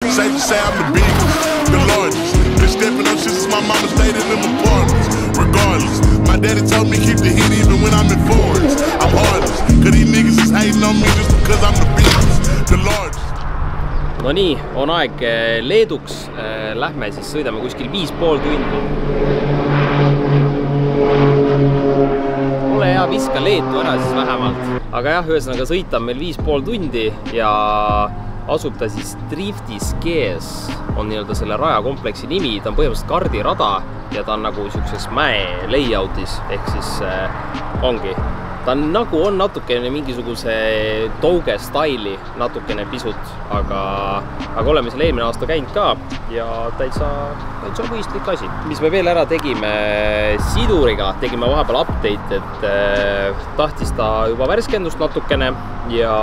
Safe to say I'm the biggest, the largest. Been stepping up shit since my mama stayed in them apartments. Regardless, my daddy told me keep the heat even when I'm in foreigns. I'm heartless, cause these niggas is hating on me just because I'm the biggest, the largest. No nii, on aeg Leeduks. Lähme siis sõidame kuskil 5,5 tundi. Ole hea, viska Leetu ära siis vähemalt. Aga jah, ühesõnaga sõita on meil 5,5 tundi ja asub ta siis Driftiskees on nii-öelda selle rajakompleksi nimi. Ta on põhimõtteliselt kardirada ja ta on nagu siukses mäe layoutis ehk siis ongi. Ta on nagu on natukene mingisuguse touge staili, natukene pisut, aga oleme seal eelmine aasta käinud ka ja täitsa mõistlik asi. Mis me veel ära tegime siduriga, tegime vahepeal update, et tahtis ta juba värskendust natukene ja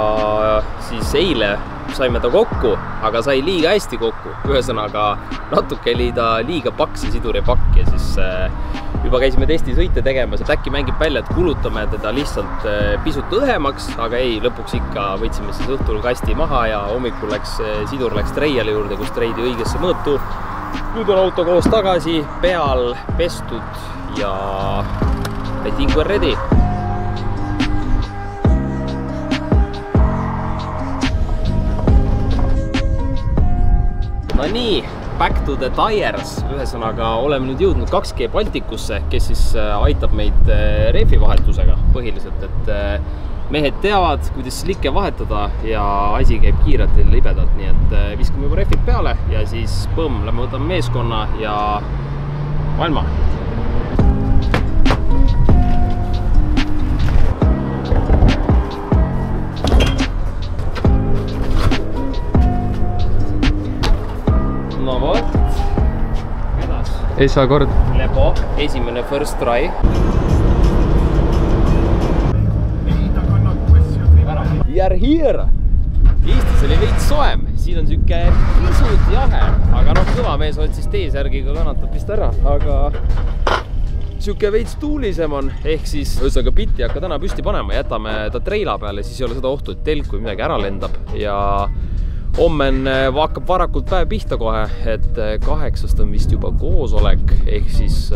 siis eile saime ta kokku, aga sai liiga hästi kokku. Ühesõnaga natuke oli ta liiga paks ja siduri pakk ja siis juba käisime testisõite tegemas, et äkki mängib välja, et kulutame teda lihtsalt pisut õhemaks, aga ei, lõpuks ikka võtsime siis õhtul kasti maha ja hommikul sidur läks treiali juurde, kus treidi õigesse mõõtu. Nüüd on auto koos tagasi, peal pestud ja I think we're ready. No nii, back to the tires. Ühesõnaga oleme nüüd jõudnud 2G Baltikusse, kes siis aitab meid rehvi vahetusega põhiliselt, et mehed teavad, kuidas slikke vahetada ja asi käib kiirelt ja libedalt, nii et viskame juba rehvid peale ja siis põmm, lähme võtame meeskonna ja maailma. No vot, edas. Esakord. Lepo, esimene first try. We are here! Eestis oli veits soem, siin on siuke pisut jahe, aga noh, kõva mees otsis T-särgiga kannatab vist ära, aga siuke veits tuulisem on, ehk siis ühesõnaga bitti hakka täna püsti panema, jätame ta treila peale, siis ei ole seda ohtu, et telk või midagi ära lendab ja homme hakkab varakult päev pihta kohe, et 8 on vist juba koosolek, ehk siis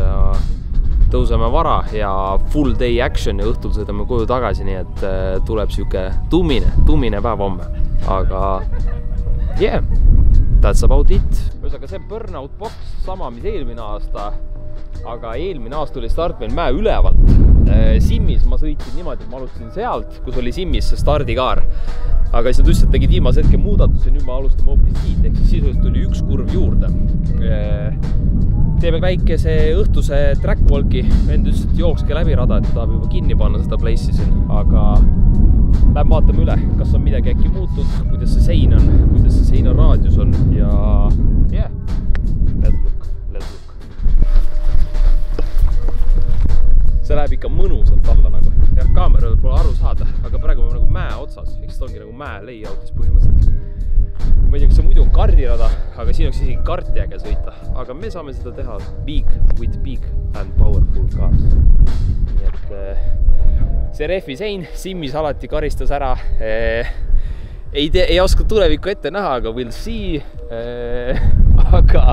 tõuseme vara ja full day action ja õhtul sõidame koju tagasi, nii et tuleb siuke tumine päev homme. Aga yeah, that's about it. Ühesõnaga see burnout box sama, mis eelmine aasta, aga eelmine aasta oli start meil mäe ülevalt. Simmis ma sõitsin niimoodi, et ma alustasin sealt, kus oli Simmis see stardikaar. Aga siis nad lihtsalt tegid viimase hetke muudatuse, nüüd ma alustame hoopis siit, ehk siis sisuliselt tuli üks kurv juurde. Teeme väikese õhtuse trackwalki, vend ütles, et jookske läbi rada, et ta tahab juba kinni panna seda place'i siin, aga lähme vaatame üle, kas on midagi äkki muutunud, kuidas see sein on, kuidas see seina raadius on ja yeah, let's look. See läheb ikka mõnusalt alla nagu, jah, kaamerale pole aru saada, aga praegu me nagu mäe otsas, eks ta ongi nagu mäe layoutis põhimõtteliselt. Ma ei tea, kas see muidu on kardirada, aga siin oleks isegi karti äge sõita, aga me saame seda teha with big and powerful cars. Nii et see rehvi sein Simmis alati karistas ära, ei oska tulevikku ette näha, aga we'll see, aga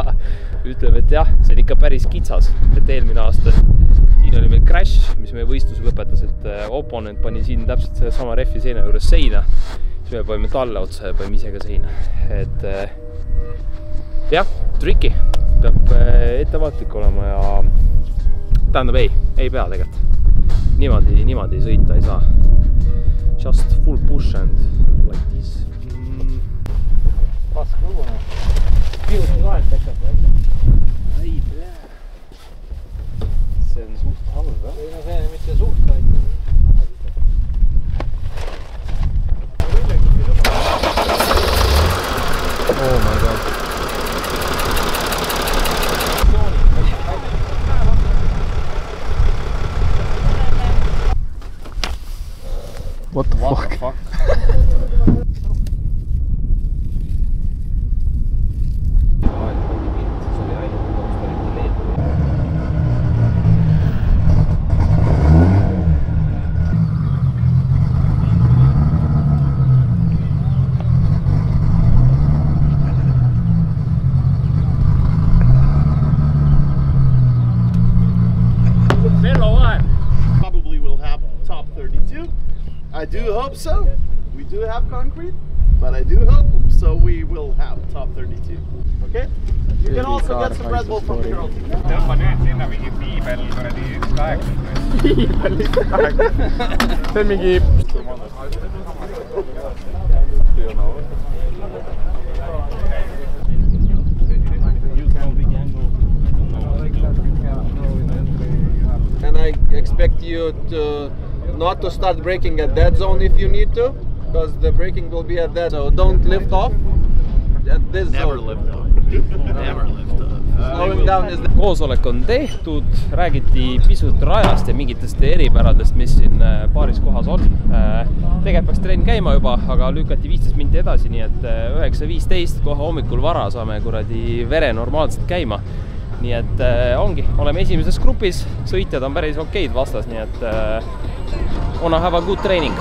ütleme, et jah, see on ikka päris kitsas, et eelmine aasta siin oli meil crash, mis meie võistluse lõpetas, et oponent pani siin täpselt selle sama rehvi seina juures seina. Siis me panime talle otsa ja panime ise ka seina. Et jah, tricky. Peab ettevaatlik olema ja tähendab ei pea tegelikult. Niimoodi sõita ei saa. Just full push and like this. Pask lõgune. Piutus aeg tekab välja. Ai, plää. See on suht halb, jah? Ei, no see on mitte suht, vaid oh my god. What the fuck? do hope so. We do have concrete, but I do hope so we will have top 32. Okay? You can also get some Red Bull from the girl team. Tõmba nüüd sinna mingi piibel kuradi 8. See on mingi... And I expect you to not to start braking at that zone if you need to, because the braking will be at that. So don't lift off at this zone. Lift off. Never lift off. Slowing down is the... Koosolek on tehtud, räägiti pisut rajast ja mingitest eripäradest, mis siin paaris kohas on. Tegelikult peaks trenn käima juba, aga lükati 15 minti edasi, nii et 9.15 kohe hommikul vara saame kuradi vere normaalselt käima. Nii et ongi, oleme esimeses grupis, sõitjad on päris okeid vastas, nii et wanna have a good training.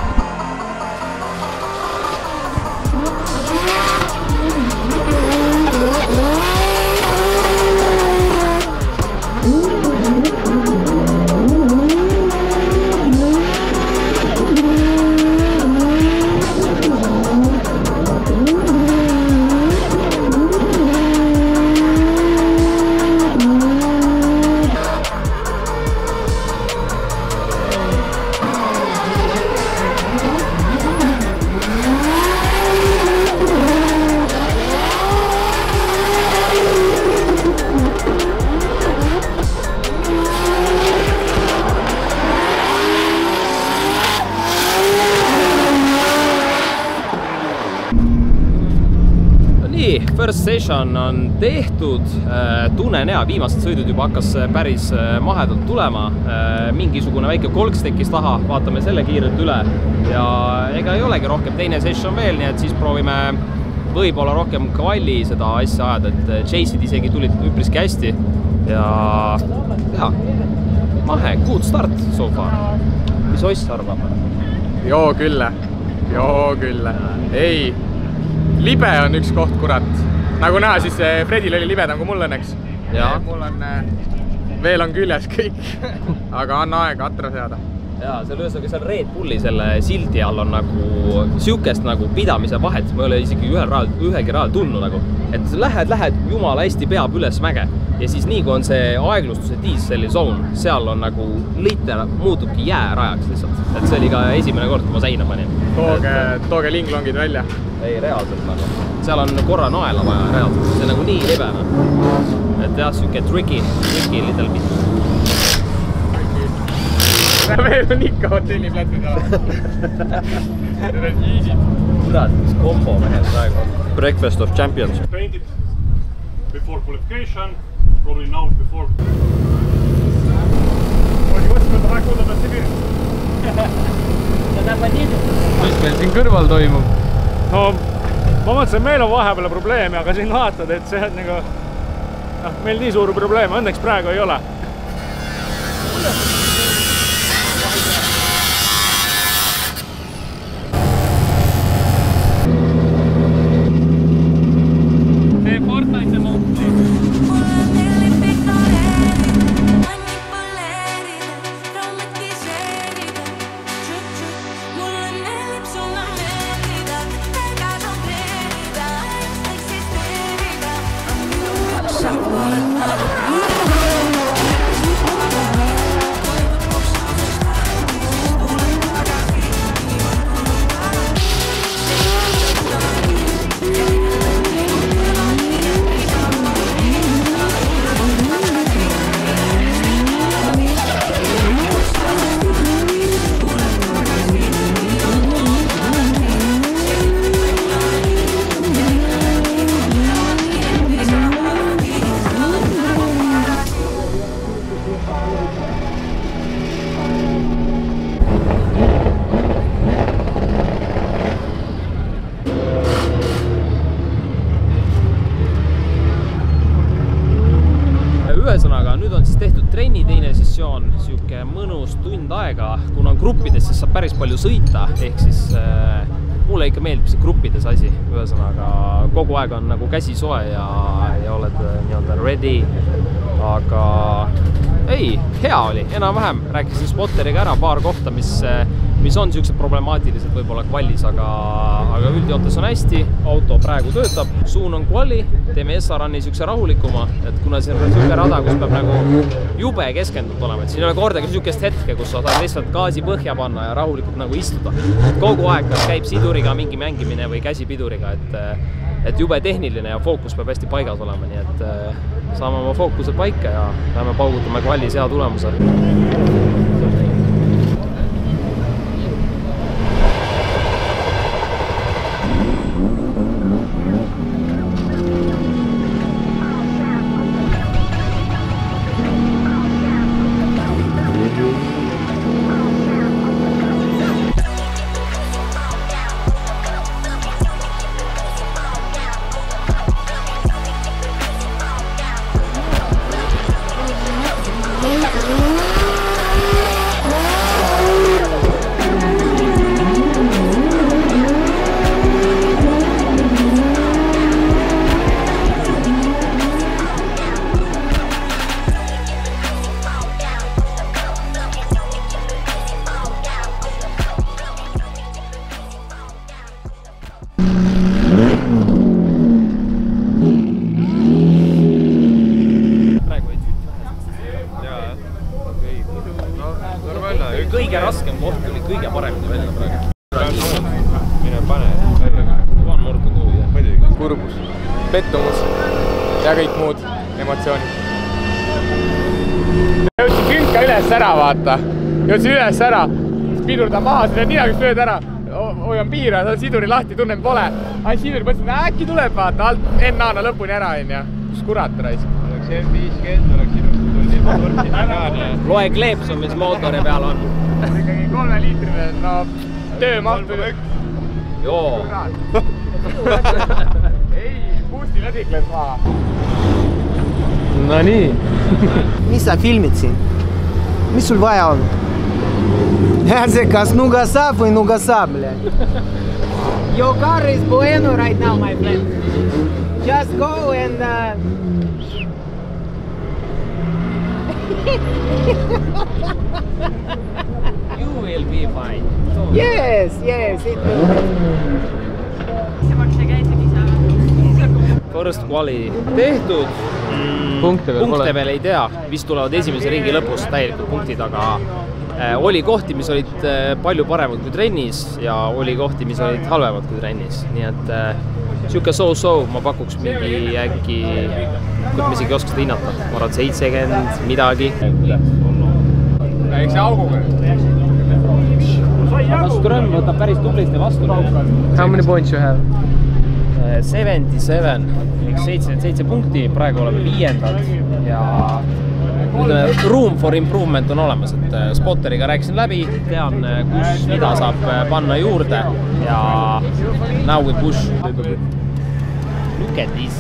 First session on tehtud, tunnen hea, viimased sõidud juba hakkas päris mahedalt tulema, mingisugune väike kolks tekkis taha, vaatame selle kiirelt üle ja ega ei olegi rohkem teine session veel, nii et siis proovime võib-olla rohkem kvalli seda asja ajada, et chase'id isegi tulid üpriski hästi ja mahe, good start so far. Mis Oss arvab? Joo küll. Ei, libe on üks koht, kurat. Nagu näha, siis Fredil oli libedam kui mul õnneks. Mul on, veel on küljes kõik, aga anna aega atra seada. Jaa, seal Red Bulli selle sildi all on nagu siukest nagu pidamise vahet, ma ei ole isegi ühegi rajal tundnud nagu, et lähed jumala hästi peab üles mäge ja siis nii kui on see aeglustuse dieseli zone, seal on nagu liter muutubki jäärajaks lihtsalt, et see oli ka esimene kord, kui ma seina panin. Tooge linglongid välja. Ei, reaalselt nagu. Seal on korra naela vaja reaalselt, see on nagu nii libena. Et jah, süke tricky little bit. Meil on ikka hotelliplatsid ala. Need on easy. Kurat, mis kombo mehed praegu on. Breakfast of Champions. Painted before qualification, probably now before. Oli võtnud rakuda peal Sibiri. Mis meil siin kõrval toimub? No, ma mõtlesin, meil on vahepeal probleemi, aga siin vaatad, et see on nagu... Meil nii suuri probleeme õnneks praegu ei ole. Ühesõnaga, nüüd on siis tehtud trenni teine sessioon, siuke mõnus tund aega, kuna on gruppides, siis saab päris palju sõita, ehk siis mulle ikka meeldib see gruppides asi, ühesõnaga kogu aeg on nagu käsi soe ja oled nii-öelda ready, aga ei, hea oli, enam-vähem rääkisin spotteriga ära paar kohta, mis mis on siuksed problemaatilised võib-olla kvalis, aga üldjoontes on hästi. Auto praegu töötab, suun on kvali, teeme SR-Run'i siukse rahulikuma, et kuna see on siuke rada, kus peab nagu jube keskendunud olema, et siin ei ole kordagi siukest hetke, kus sa saad lihtsalt gaasi põhja panna ja rahulikult nagu istuda. Kogu aeg käib siduriga mingi mängimine või käsipiduriga, et jube tehniline ja fookus peab hästi paigas olema, nii et saame oma fookuse paika ja lähme paugutame kvalis hea tulemuse. Kõige raskem koht tuli kõige paremini välja praegu. Mine pane. Vaan murdu kuulija. Muidugi. Kurbus, pettumus ja kõik muud emotsioonid. Jõudsin künka üles ära, vaata. Jõudsin üles ära. Pidurdan maha, seda ninagust lööd ära. Hoian piira, saan siduri lahti, tunnen pole. Ai siduri mõtlesin, äkki tuleb, vaata, alt NA-na lõpuni ära, onja. Kus kurat raisk. Oleks M50, oleks ilusti. Loe kleepsu, mis mootori peal on. Ikkagi 3 liitrine, no töömahtu. Joo. Ei, puusti lõdikles maha. No nii. Mis sa filmid siin? Mis sul vaja on? See kas nugasa või nugasa, blядь? Your car is bueno right now, my friend. Just go and... You will be fine. Yes, it will. First quali tehtud. Punkte veel ei tea. Vist tulevad esimese ringi lõpus täielikult punktid, aga oli kohti, mis olid palju paremad kui trennis ja oli kohti, mis olid halvemad kui trennis. Nii et siuke so-so, ma pakuks mingi äkki, kui me isegi oskaks hinnata. Ma arvan 70 midagi. Eks see auguga. Ström võtab päris tublisti vastu. How many points you have? 77, 77 punkti, praegu oleme 5. ja room for improvement on olemas, et spotteriga rääkisin läbi, tean, kus mida saab panna juurde ja now we push. Look at this.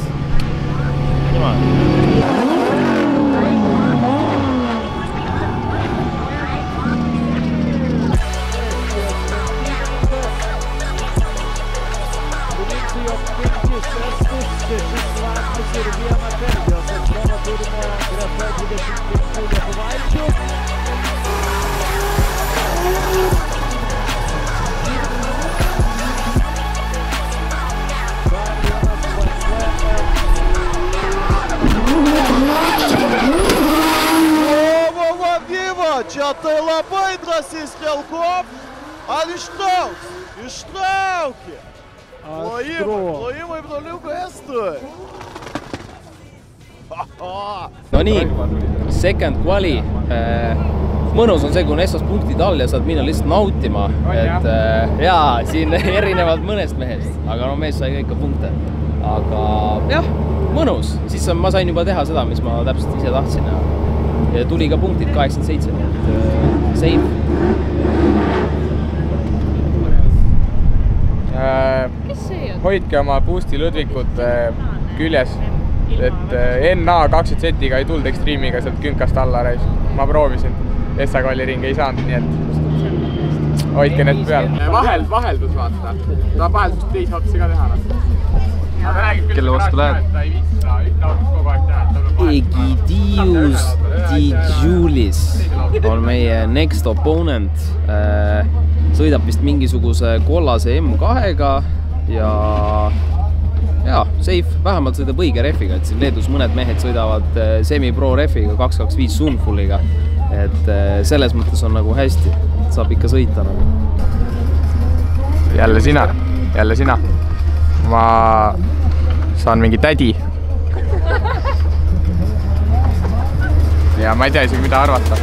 Чатай лапой дроси стрелков, а и штауки. Лоимый пролюбу эстой. No nii, second quali. Mõnus on see, kui on esas punktid all ja saad minna lihtsalt nautima. Et jaa, siin erinevad mõnest mehest, aga no mees sai ka ikka punkte. Aga jah, mõnus. Siis ma sain juba teha seda, mis ma täpselt ise tahtsin. Ja tuli ka punktid 87, nii et safe. Hoidke oma boosti lõdvikud küljes, et NA 20 setiga ei tulnud ekstriimiga sealt künkast alla reis. Ma proovisin, SA-kalli ringi ei saanud, nii et hoidke need peal. Vaheldus vaata, ta vaheldust teise otsi ka teha. Kelle vastu lähed? Egidius Di Julis on meie next opponent. sõidab vist mingisuguse kollase M2-ga ja safe, vähemalt sõidab õige refiga, et siin Leedus mõned mehed sõidavad semi-pro refiga 225 Sunfulliga, et selles mõttes on nagu hästi, saab ikka sõita nagu. Jälle sina. Ma saan mingi tädi. Ja ma ei tea isegi, mida arvata.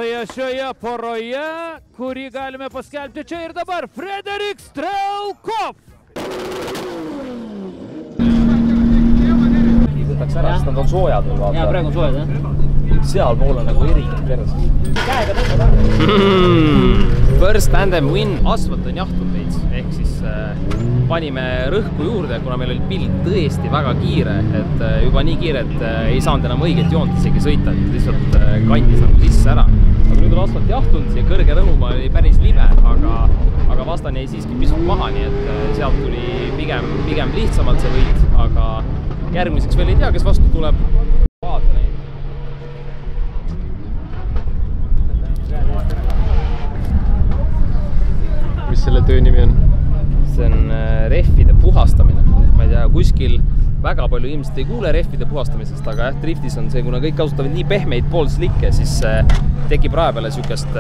Toje šioje poroje, kurį galime paskelbti čia ir dabar, Frederik Strelkov. Võtaks ära, sest nad on soojad veel vaata. Jaa, praegu on soojad, jah. Seal pool on nagu erinev veres. First tandem win. Asfalt on jahtunud veits, ehk siis panime rõhku juurde, kuna meil oli pilt tõesti väga kiire, et juba nii kiire, et ei saanud enam õiget joont isegi sõita, et lihtsalt kandis nagu sisse ära. Aga nüüd on asfalt jahtunud ja kõrge rõhumaa oli päris libe, aga vastan jäi siiski pisut maha, nii et sealt tuli pigem lihtsamalt see võit, aga järgmiseks veel ei tea, kes vastu tuleb. Vaata neid. Mis selle töö nimi on? See on rehvide puhastamine. Ma ei tea, kuskil väga palju ilmselt ei kuule rehvide puhastamisest, aga jah, driftis on see, kuna kõik kasutavad nii pehmeid poolslikke, siis tekib raja peale sükest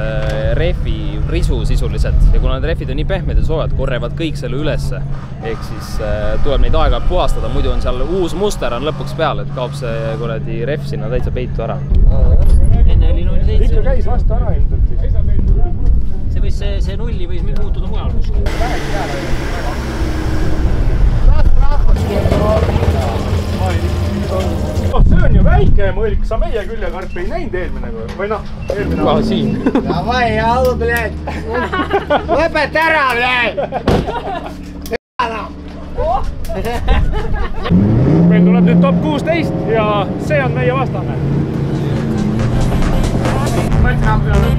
rehvi risu sisuliselt. Ja kuna need rehvid on nii pehmed ja soojad, korrevad kõik selle ülesse. Ehk siis tuleb neid aega puhastada, muidu on seal uus muster on lõpuks peal, et kaob see kuradi rehv sinna täitsa peitu ära. Enne oli 0,7. Ikka käis vastu ära ilmselt. See nulli võis muutuda mujal kuskil. See on ju väike mõlk, sa meie küljekarpi ei näinud eelmine või noh, eelmine aasta siin. Davai, jalu, bled! Lõpet ära, bled! Meil tuleb nüüd top 16 ja see on meie vastane. Mõlk näeb peale.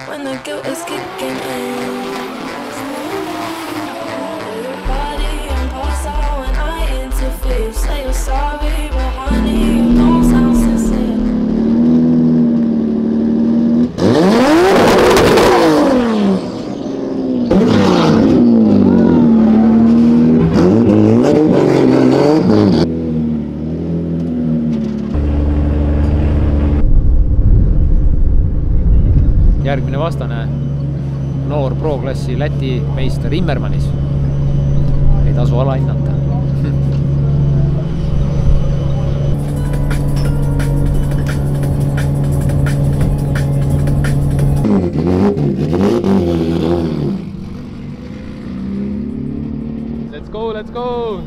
When the guilt is kicking in, your body impossible when I interfere. You say you're sorry, but honey, you don't sound sincere. Järgmine vastane noor pro-klassi Läti meister Immermanis. Ei tasu alahinnata. Let's go, let's go!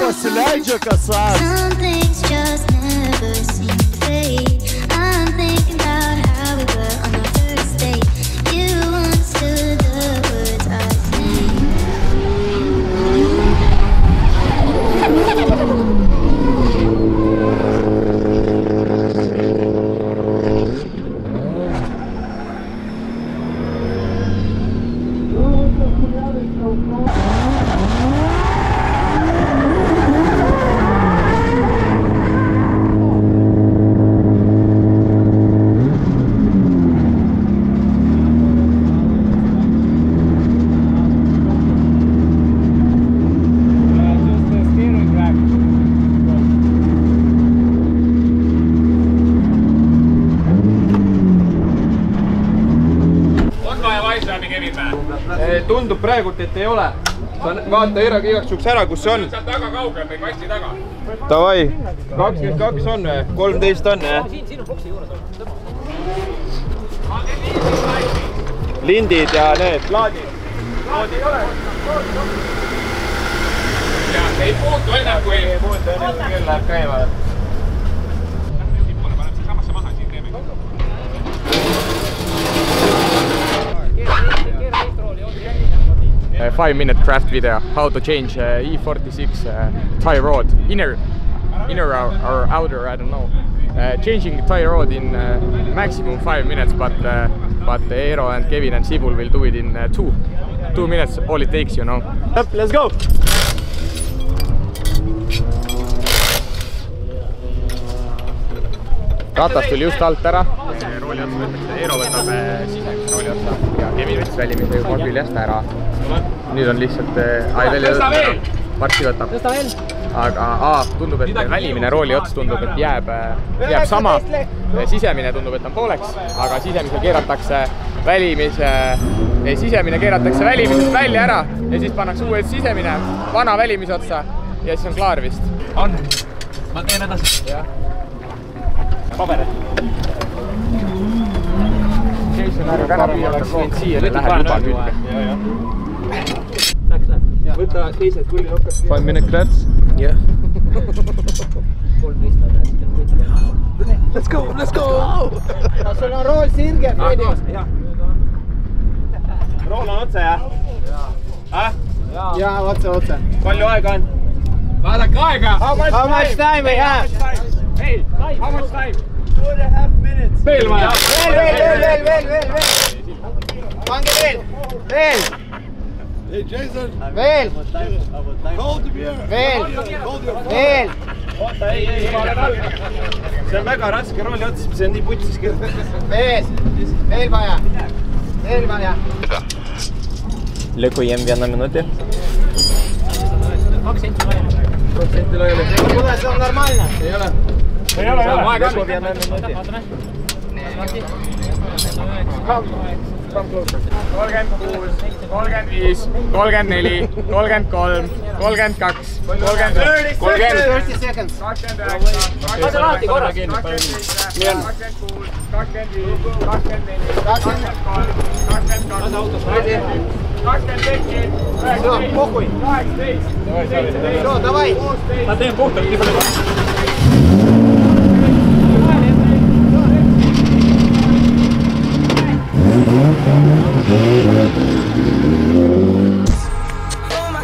Pasileidžia kasas. Some things just never seem to fade. I'm thinking about how we were on our first date. You understood the words I Tundub praegult, et ei ole. Vaata Eeraga igaks juhuks ära, kus see on. Seal taga kaugel või kasti taga. Davai, 22 on või? 13 on, jah? Siin on boksi juures on. Lindid ja need plaadid. Plaadi ei ole. Ja ei puutu enne, kui... Ei puutu enne, kui küll läheb käima. Paneme see samasse maha, siin teeme. 5-minute craft video, how to change E46 tie rod, inner or outer, I don't know. Changing tie rod in maximum 5 minutes, but Eero and Kevin and Sibul will do it in 2 minutes, all it takes, you know. Up, let's go! Ratas tuli just alt ära, rooli otsa võetakse, Eero võtab sisemise rooli otsa ja Kevin võttis välimise juba küljest ära. Nüüd on lihtsalt, varsti võtab. Aga tundub, et välimine rooli ots tundub, et jääb sama. Sisemine tundub, et on pooleks, aga sisemine keeratakse välimisest välja ära ja siis pannakse uued sisemine vana välimise otsa ja siis on klaar vist. On. Ma teen edasi. Pabered. Kanapi oleks võinud siia, läheb juba külge. Võta teised kullinokkad. 5-minute crafts? Jah. Let's go, let's go! Sul on rool sirge, Fredi. Rool on otse, jah? Jaa, otse. Palju aega on? Vaadake aega! How much time we have? Hey, how much time? 2.5 minutes. Veel vaja! Veel. Pange veel. Hey Jason. Veel. Hold the beer. Veel. Oota, ei. See on väga raske rooli ots, see on nii putsis küll. Veel vaja. Lõku jembi anna minuti. 2 senti laiali. Kuule, see on normaalne. Ei ole. Lõku anna minuti. 36, 35, 34, 33, 32, 33, 30 seconds. 29, 27, Давай. Ma teen puhtalt nii palju.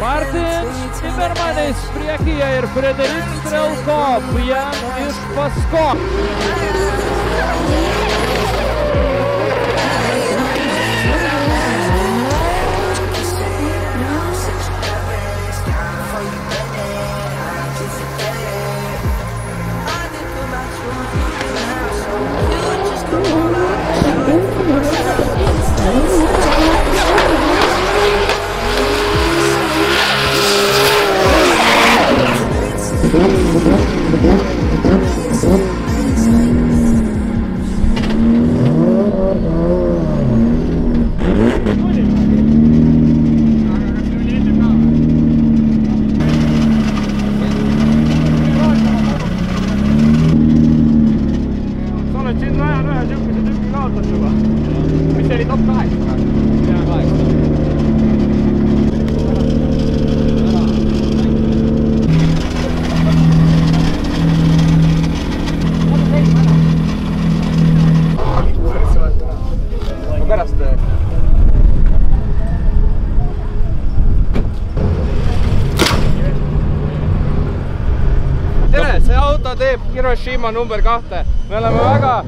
Martin Immermanis priekyje ir Frederik Strelkov jam iš paskos. teeb Hiroshima number 2. Me oleme väga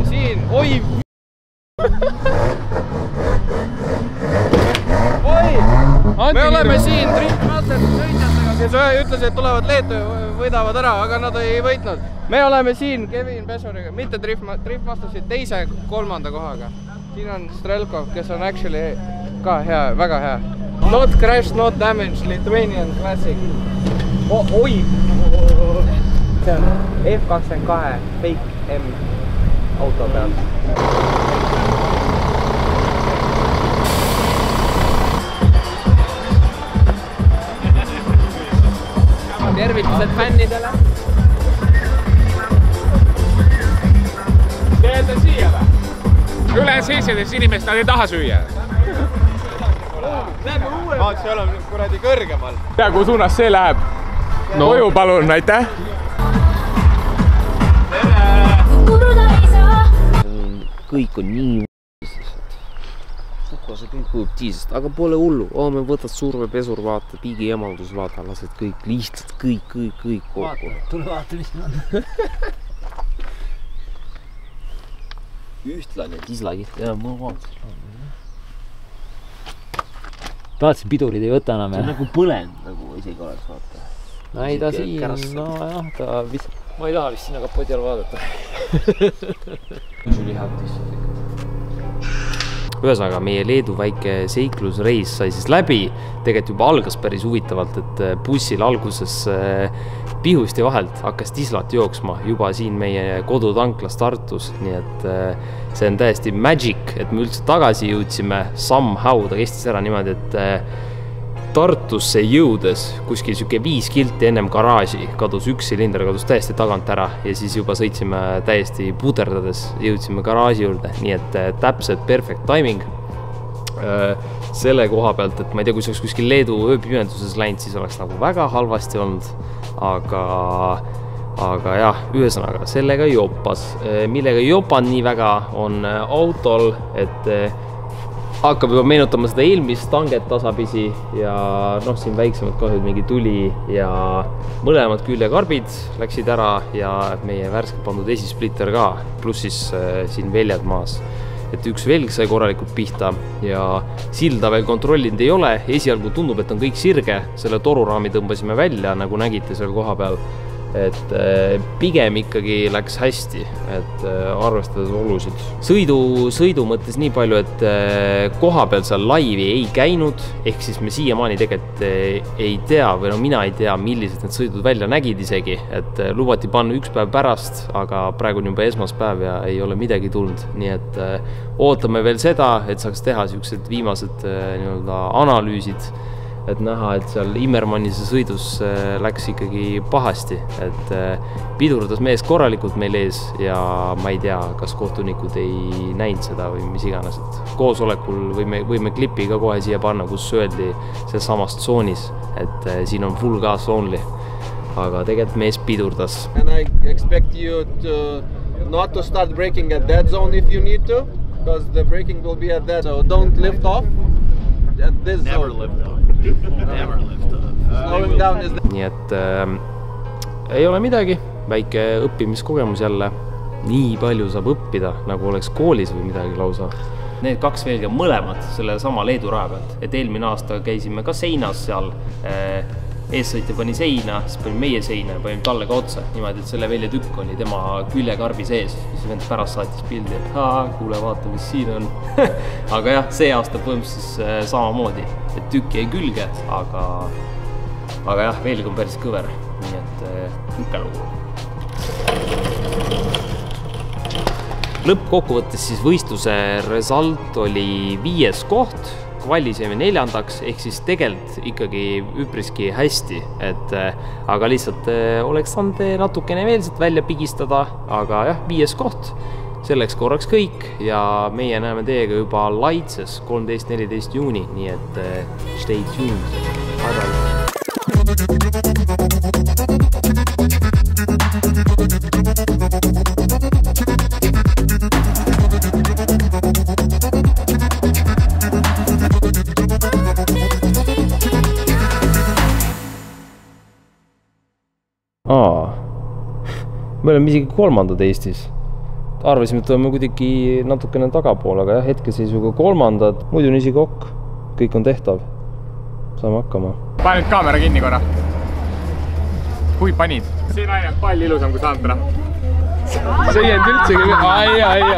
siin, oi! Me oleme siin Driftmasteri sõitjatega, kes ütles, et tulevad Leetu ja võidavad ära, aga nad ei võitnud. Me oleme siin Kevin Besoriga, mitte Driftmastersi teise 3. kohaga. Siin on Strelkov, kes on actually ka hea, väga hea. Not crash, not damage, Lithuanian classic. Oi! See on F22 Fake M auto peal. Tervitused fännidele. Teete siia või? Üle 17 inimest nad ei taha süüa. Ma seal on kuradi kõrgemal. Ja kuhu suunas see läheb? Koju palun, aitäh! Kõik on nii see kõik kujub tiisest, aga pole hullu. Me võtad survepesur, vaata, piigi emaldus, vaata, lased kõik, lihtsalt kõik kokku. Tule vaata, mis on. Ühtlane tislakiht, jah, ma vaatasin. Tahtsin pidurid ei võta enam. See on nagu põlend, nagu isegi oleks, vaata. Ei ta siin, no jah, ta vist... Ma ei taha vist sinna kapoti all vaadata. Sul ihab tislad ikka. Ühesõnaga, meie Leedu väike seiklusreis sai siis läbi. Tegelikult juba algas päris huvitavalt, et bussil alguses Pihusti vahelt hakkas tislat jooksma juba siin meie kodutanklas Tartus. Nii et see on täiesti magic, et me üldse tagasi jõudsime. Somehow ta kestis ära niimoodi, et Tartusse jõudes kuskil siuke 5 kilti ennem garaaži kadus üks silinder, kadus täiesti tagant ära ja siis juba sõitsime täiesti puderdades, jõudsime garaaži juurde, nii et täpselt perfect timing selle koha pealt, et ma ei tea, kui see oleks kuskil Leedu ööpimenduses läinud, siis oleks nagu väga halvasti olnud, aga jah, ühesõnaga sellega jopas, millega jopan nii väga on autol, et hakkab juba meenutama seda eelmist tanget tasapisi ja noh, siin väiksemad kahjud mingi tuli ja mõlemad küljakarbid läksid ära ja meie värske pandud esisplitter ka, pluss siis siin väljad maas. Et üks velg sai korralikult pihta ja silda veel kontrollinud ei ole, esialgu tundub, et on kõik sirge, selle toruraami tõmbasime välja, nagu nägite seal koha peal. Et pigem ikkagi läks hästi, et arvestades olusid. Sõidu mõttes nii palju, et koha peal seal laivi ei käinud, ehk siis me siiamaani tegelikult ei tea, või no mina ei tea, millised need sõidud välja nägid isegi, et lubati panna üks päev pärast, aga praegu on juba esmaspäev ja ei ole midagi tulnud, nii et ootame veel seda, et saaks teha siuksed viimased analüüsid, et näha, et seal Immermannise sõidus läks ikkagi pahasti, et pidurdas mees korralikult meil ees ja ma ei tea, kas kohtunikud ei näinud seda või mis iganes, et koosolekul võime klipi ka kohe siia panna, kus öeldi seal samas tsoonis, et siin on full gas only, aga tegelikult mees pidurdas. And I expect you to not to start braking at dead zone if you need to, because the braking will be at dead, so don't lift off at this zone. Never lift off. Never lift off. Slowing down is Nii et ei ole midagi, väike õppimiskogemus jälle. Nii palju saab õppida, nagu oleks koolis või midagi lausa. Need kaks velga mõlemad selle sama Leedu raja pealt, et eelmine aasta käisime ka seinas seal, eessõitja pani seina, siis pani meie seina ja panime talle ka otsa, niimoodi, et selle väljatükk oli tema küljekarbi sees, siis vend pärast saatis pildi, et kuule, vaata, mis siin on. Aga jah, see aasta põhimõtteliselt samamoodi, et tükk jäi külge, aga jah, velg on päris kõver, nii et ikka lugu. Lõppkokkuvõttes siis võistluse result oli 5. koht, kvalis jäime 4. ehk siis tegelikult ikkagi üpriski hästi, aga lihtsalt oleks saanud natukene veel sealt välja pigistada, aga jah, 5. koht, selleks korraks kõik ja meie näeme teiega juba Laitses 13-14 juuni, nii et stay tuned. Bye bye. me oleme isegi 3. Eestis. Arvasime, et oleme kuidagi natukene tagapool, aga jah, hetkeseisuga 3. Muidu on isegi okk. Kõik on tehtav. Saame hakkama. Pane nüüd kaamera kinni korra. Kui panid? See naine on palju ilusam kui Sandra. See ei jäänud üldsegi. Ai.